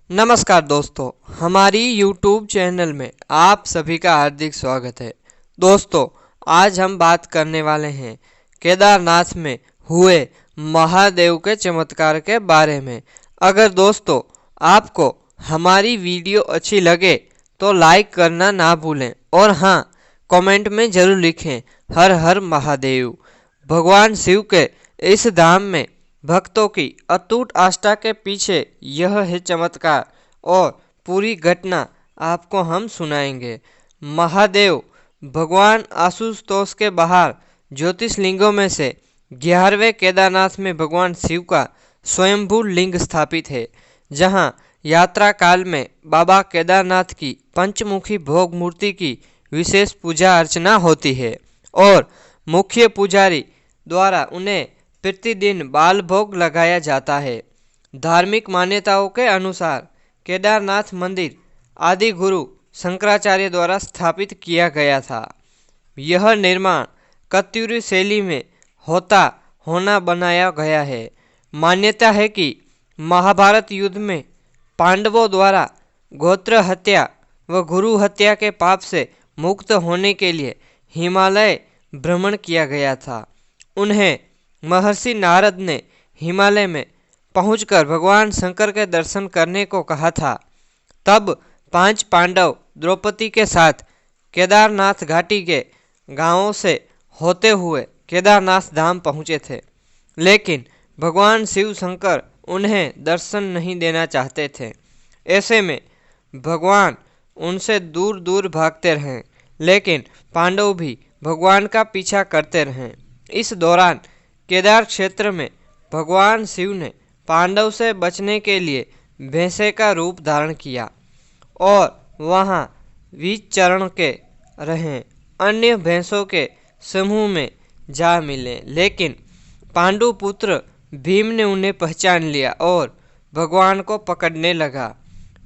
नमस्कार दोस्तों, हमारी YouTube चैनल में आप सभी का हार्दिक स्वागत है। दोस्तों, आज हम बात करने वाले हैं केदारनाथ में हुए महादेव के चमत्कार के बारे में। अगर दोस्तों आपको हमारी वीडियो अच्छी लगे तो लाइक करना ना भूलें और हाँ, कमेंट में ज़रूर लिखें हर हर महादेव। भगवान शिव के इस धाम में भक्तों की अटूट आस्था के पीछे यह है चमत्कार और पूरी घटना आपको हम सुनाएंगे। महादेव भगवान आशुतोष के बाहर ज्योतिर्लिंगों में से 11वें केदारनाथ में भगवान शिव का स्वयंभू लिंग स्थापित है, जहां यात्रा काल में बाबा केदारनाथ की पंचमुखी भोग मूर्ति की विशेष पूजा अर्चना होती है और मुख्य पुजारी द्वारा उन्हें प्रतिदिन बाल भोग लगाया जाता है। धार्मिक मान्यताओं के अनुसार केदारनाथ मंदिर आदि गुरु शंकराचार्य द्वारा स्थापित किया गया था। यह निर्माण कत्यूरी शैली में होना बनाया गया है। मान्यता है कि महाभारत युद्ध में पांडवों द्वारा गोत्र हत्या व गुरु हत्या के पाप से मुक्त होने के लिए हिमालय भ्रमण किया गया था। उन्हें महर्षि नारद ने हिमालय में पहुंचकर भगवान शंकर के दर्शन करने को कहा था। तब 5 पांडव द्रौपदी के साथ केदारनाथ घाटी के गांवों से होते हुए केदारनाथ धाम पहुंचे थे, लेकिन भगवान शिव शंकर उन्हें दर्शन नहीं देना चाहते थे। ऐसे में भगवान उनसे दूर दूर भागते रहे, लेकिन पांडव भी भगवान का पीछा करते रहे। इस दौरान केदार क्षेत्र में भगवान शिव ने पांडव से बचने के लिए भैंसे का रूप धारण किया और वहां विचरण के रहे अन्य भैंसों के समूह में जा मिले, लेकिन पांडु पुत्र भीम ने उन्हें पहचान लिया और भगवान को पकड़ने लगा।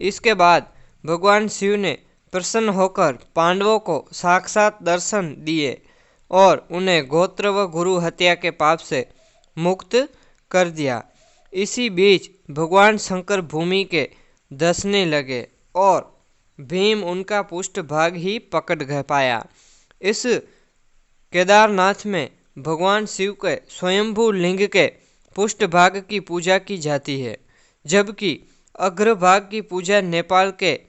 इसके बाद भगवान शिव ने प्रसन्न होकर पांडवों को साक्षात दर्शन दिए और उन्हें गोत्र व गुरु हत्या के पाप से मुक्त कर दिया। इसी बीच भगवान शंकर भूमि के धंसने लगे और भीम उनका पृष्ठभाग ही पकड़ पाया। इस केदारनाथ में भगवान शिव के स्वयंभू लिंग के पृष्ठभाग की पूजा की जाती है, जबकि अग्रभाग की पूजा नेपाल के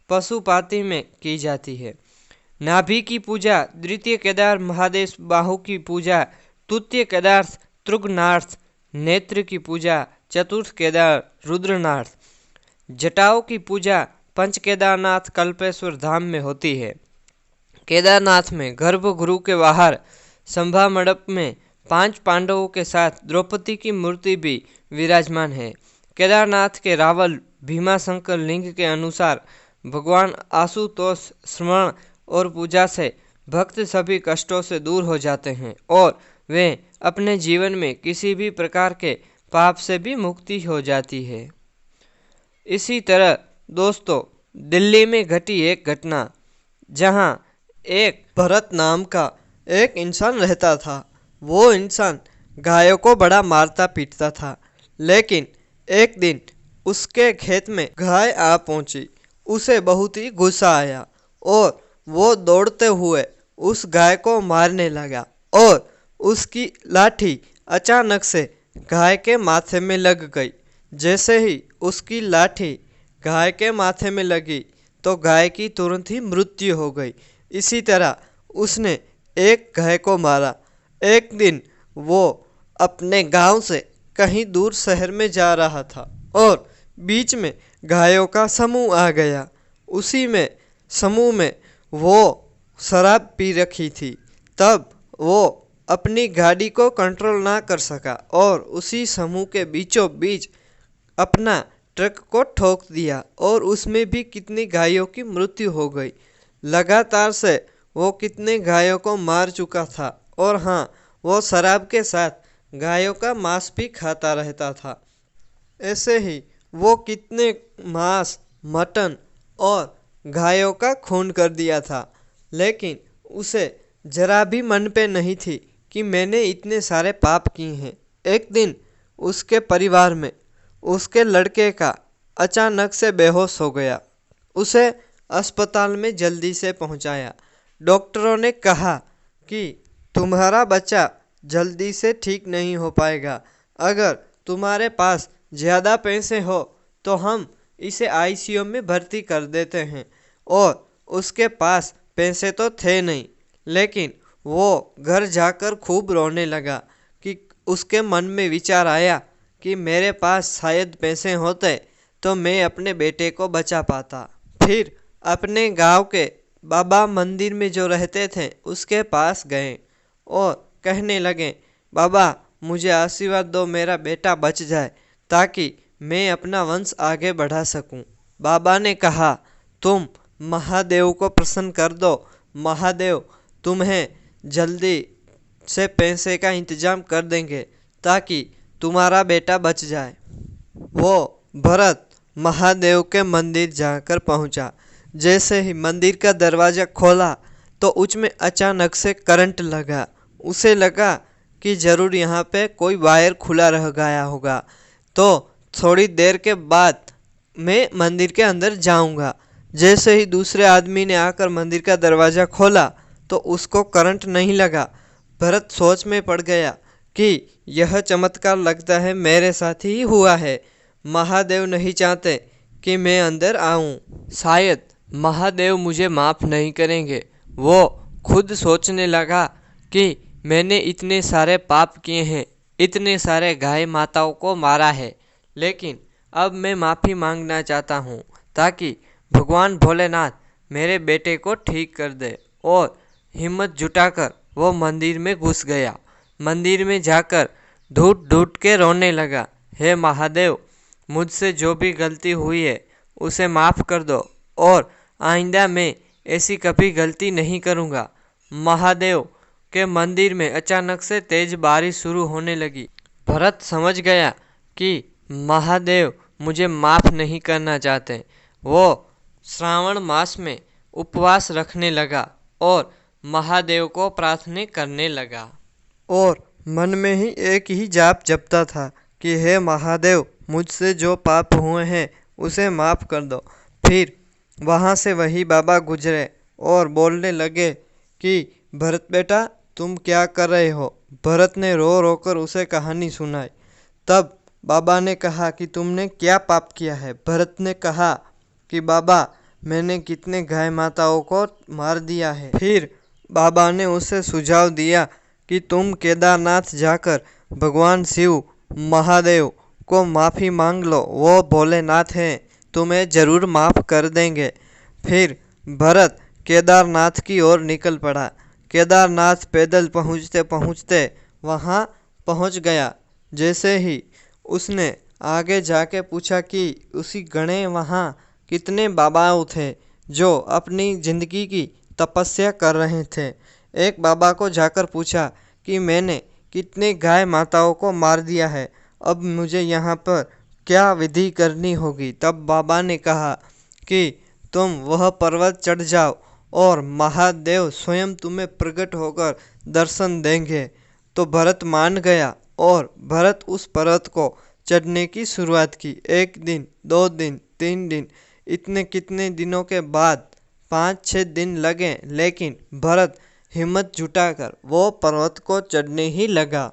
पशुपाति में की जाती है। नाभि की पूजा द्वितीय केदार महादेव बाहु की पूजा तृतीय केदार तृगनाथ, नेत्र की पूजा चतुर्थ केदार रुद्रनाथ, जटाओं की पूजा पंच केदारनाथ कल्पेश्वर धाम में होती है। केदारनाथ में गर्भगृह के बाहर सभा मंडप में 5 पांडवों के साथ द्रौपदी की मूर्ति भी विराजमान है। केदारनाथ के रावल भीमाशंकर लिंग के अनुसार भगवान आशुतोष स्मरण और पूजा से भक्त सभी कष्टों से दूर हो जाते हैं और वे अपने जीवन में किसी भी प्रकार के पाप से भी मुक्ति हो जाती है। इसी तरह दोस्तों, दिल्ली में घटी एक घटना, जहां एक भरत नाम का एक इंसान रहता था। वो इंसान गायों को बड़ा मारता पीटता था, लेकिन एक दिन उसके खेत में गाय आ पहुंची। उसे बहुत ही गुस्सा आया और वो दौड़ते हुए उस गाय को मारने लगा और उसकी लाठी अचानक से गाय के माथे में लग गई। जैसे ही उसकी लाठी गाय के माथे में लगी तो गाय की तुरंत ही मृत्यु हो गई। इसी तरह उसने एक गाय को मारा। एक दिन वो अपने गांव से कहीं दूर शहर में जा रहा था और बीच में गायों का समूह आ गया। उसी में समूह में वो शराब पी रखी थी। तब वो अपनी गाड़ी को कंट्रोल ना कर सका और उसी समूह के बीचों बीच अपना ट्रक को ठोक दिया और उसमें भी कितनी गायों की मृत्यु हो गई। लगातार से वो कितने गायों को मार चुका था और हाँ, वो शराब के साथ गायों का मांस भी खाता रहता था। ऐसे ही वो कितने मांस, मटन और गायों का खून कर दिया था, लेकिन उसे जरा भी मन पे नहीं थी कि मैंने इतने सारे पाप किए हैं। एक दिन उसके परिवार में उसके लड़के का अचानक से बेहोश हो गया। उसे अस्पताल में जल्दी से पहुंचाया। डॉक्टरों ने कहा कि तुम्हारा बच्चा जल्दी से ठीक नहीं हो पाएगा। अगर तुम्हारे पास ज़्यादा पैसे हो तो हम इसे आईसीयू में भर्ती कर देते हैं। और उसके पास पैसे तो थे नहीं, लेकिन वो घर जाकर खूब रोने लगा कि उसके मन में विचार आया कि मेरे पास शायद पैसे होते तो मैं अपने बेटे को बचा पाता। फिर अपने गांव के बाबा मंदिर में जो रहते थे उसके पास गए और कहने लगे, बाबा मुझे आशीर्वाद दो, मेरा बेटा बच जाए ताकि मैं अपना वंश आगे बढ़ा सकूं। बाबा ने कहा, तुम महादेव को प्रसन्न कर दो, महादेव तुम्हें जल्दी से पैसे का इंतजाम कर देंगे ताकि तुम्हारा बेटा बच जाए। वो भरत महादेव के मंदिर जाकर पहुंचा। जैसे ही मंदिर का दरवाज़ा खोला तो उसमें अचानक से करंट लगा। उसे लगा कि ज़रूर यहाँ पे कोई वायर खुला रह गया होगा, तो थोड़ी देर के बाद मैं मंदिर के अंदर जाऊंगा। जैसे ही दूसरे आदमी ने आकर मंदिर का दरवाज़ा खोला तो उसको करंट नहीं लगा। भरत सोच में पड़ गया कि यह चमत्कार लगता है मेरे साथ ही हुआ है। महादेव नहीं चाहते कि मैं अंदर आऊं। शायद महादेव मुझे माफ़ नहीं करेंगे। वो खुद सोचने लगा कि मैंने इतने सारे पाप किए हैं, इतने सारे गाय माताओं को मारा है, लेकिन अब मैं माफ़ी मांगना चाहता हूँ ताकि भगवान भोलेनाथ मेरे बेटे को ठीक कर दे। और हिम्मत जुटाकर वो मंदिर में घुस गया। मंदिर में जाकर ढूंढ ढूंढ के रोने लगा, हे महादेव मुझसे जो भी गलती हुई है उसे माफ़ कर दो और आइंदा मैं ऐसी कभी गलती नहीं करूँगा। महादेव के मंदिर में अचानक से तेज बारिश शुरू होने लगी। भरत समझ गया कि महादेव मुझे माफ़ नहीं करना चाहते। वो श्रावण मास में उपवास रखने लगा और महादेव को प्रार्थना करने लगा और मन में ही एक ही जाप जपता था कि हे महादेव मुझसे जो पाप हुए हैं उसे माफ़ कर दो। फिर वहाँ से वही बाबा गुजरे और बोलने लगे कि भरत बेटा तुम क्या कर रहे हो। भरत ने रो रो कर उसे कहानी सुनाई। तब बाबा ने कहा कि तुमने क्या पाप किया है। भरत ने कहा कि बाबा मैंने कितने गाय माताओं को मार दिया है। फिर बाबा ने उसे सुझाव दिया कि तुम केदारनाथ जाकर भगवान शिव महादेव को माफ़ी मांग लो, वो भोलेनाथ हैं, तुम्हें ज़रूर माफ़ कर देंगे। फिर भरत केदारनाथ की ओर निकल पड़ा। केदारनाथ पैदल पहुँचते पहुँचते वहाँ पहुँच गया। जैसे ही उसने आगे जाके पूछा कि उसी गणे वहाँ कितने बाबाओं थे जो अपनी ज़िंदगी की तपस्या कर रहे थे। एक बाबा को जाकर पूछा कि मैंने कितने गाय माताओं को मार दिया है, अब मुझे यहाँ पर क्या विधि करनी होगी। तब बाबा ने कहा कि तुम वह पर्वत चढ़ जाओ और महादेव स्वयं तुम्हें प्रकट होकर दर्शन देंगे। तो भरत मान गया और भरत उस पर्वत को चढ़ने की शुरुआत की। 1 दिन 2 दिन 3 दिन इतने कितने दिनों के बाद 5-6 दिन लगे, लेकिन भरत हिम्मत जुटाकर वो पर्वत को चढ़ने ही लगा।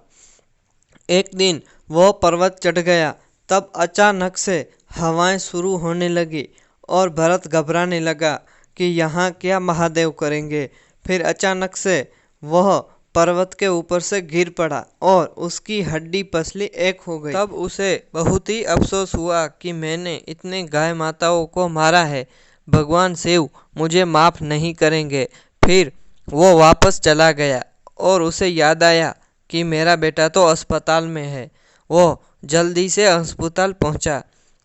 एक दिन वो पर्वत चढ़ गया, तब अचानक से हवाएं शुरू होने लगी और भरत घबराने लगा कि यहाँ क्या महादेव करेंगे। फिर अचानक से वह पर्वत के ऊपर से गिर पड़ा और उसकी हड्डी पसली एक हो गई। तब उसे बहुत ही अफसोस हुआ कि मैंने इतने गाय माताओं को मारा है, भगवान शिव मुझे माफ़ नहीं करेंगे। फिर वो वापस चला गया और उसे याद आया कि मेरा बेटा तो अस्पताल में है। वो जल्दी से अस्पताल पहुंचा।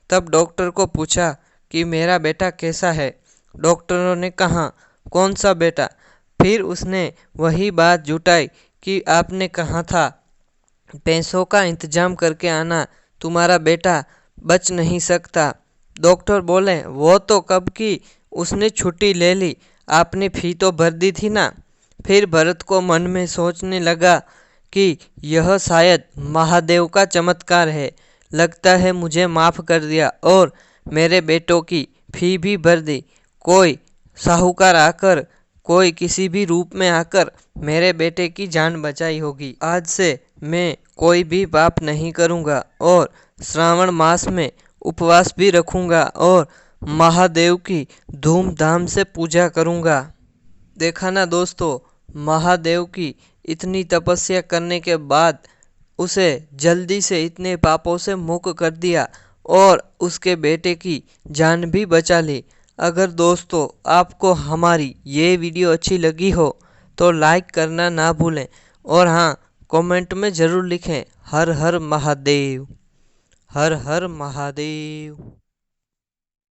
तब डॉक्टर को पूछा कि मेरा बेटा कैसा है। डॉक्टरों ने कहा कौन सा बेटा। फिर उसने वही बात जुटाई कि आपने कहा था पैसों का इंतजाम करके आना, तुम्हारा बेटा बच नहीं सकता। डॉक्टर बोले वो तो कब की, उसने छुट्टी ले ली, आपने फ़ी तो भर दी थी ना। फिर भरत को मन में सोचने लगा कि यह शायद महादेव का चमत्कार है, लगता है मुझे माफ़ कर दिया और मेरे बेटों की फी भी भर दी। कोई साहूकार आकर, कोई किसी भी रूप में आकर मेरे बेटे की जान बचाई होगी। आज से मैं कोई भी पाप नहीं करूँगा और श्रावण मास में उपवास भी रखूँगा और महादेव की धूमधाम से पूजा करूँगा। देखा ना दोस्तों, महादेव की इतनी तपस्या करने के बाद उसे जल्दी से इतने पापों से मुक्त कर दिया और उसके बेटे की जान भी बचा ली। अगर दोस्तों आपको हमारी ये वीडियो अच्छी लगी हो तो लाइक करना ना भूलें और हाँ, कमेंट में ज़रूर लिखें हर हर महादेव, हर हर महादेव।